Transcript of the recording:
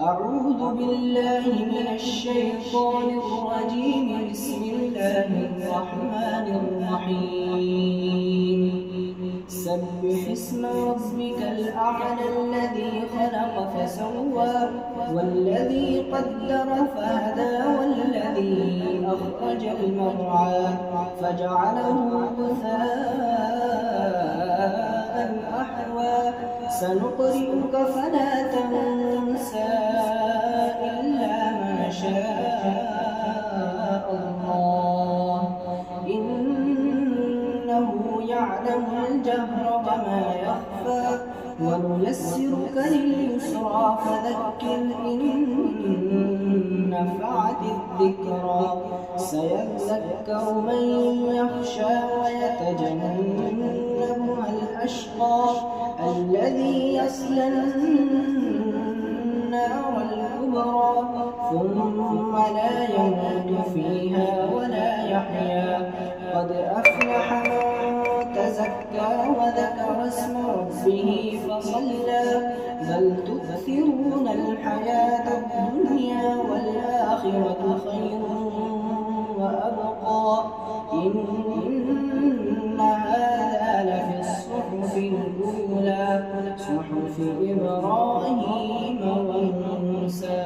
أعوذ بالله من الشيطان الرجيم. بسم الله الرحمن الرحيم. سبح اسم ربك الأعلى الذي خلق فسوى والذي قدر فهدى والذي أخرج المرعى فجعله غثاء أحوى سنقرئك فلا تنسى إلا ما شاء الله إنه يعلم الجهر وما يخفى ونيسرك لليسرى فذكر إن نفعت الذكرى سيذكر من يخشى ويتجنبها الأشقى الذي يصلى النار الكبرى ثم لا يموت فيها ولا يحيا قد أفلح من تزكى وذكر اسم ربه فصلى بل تؤثرون الحياة الدنيا والآخرة خير وأبقى إن هذا لفي الصحف الأولى صحف إبراهيم وموسى.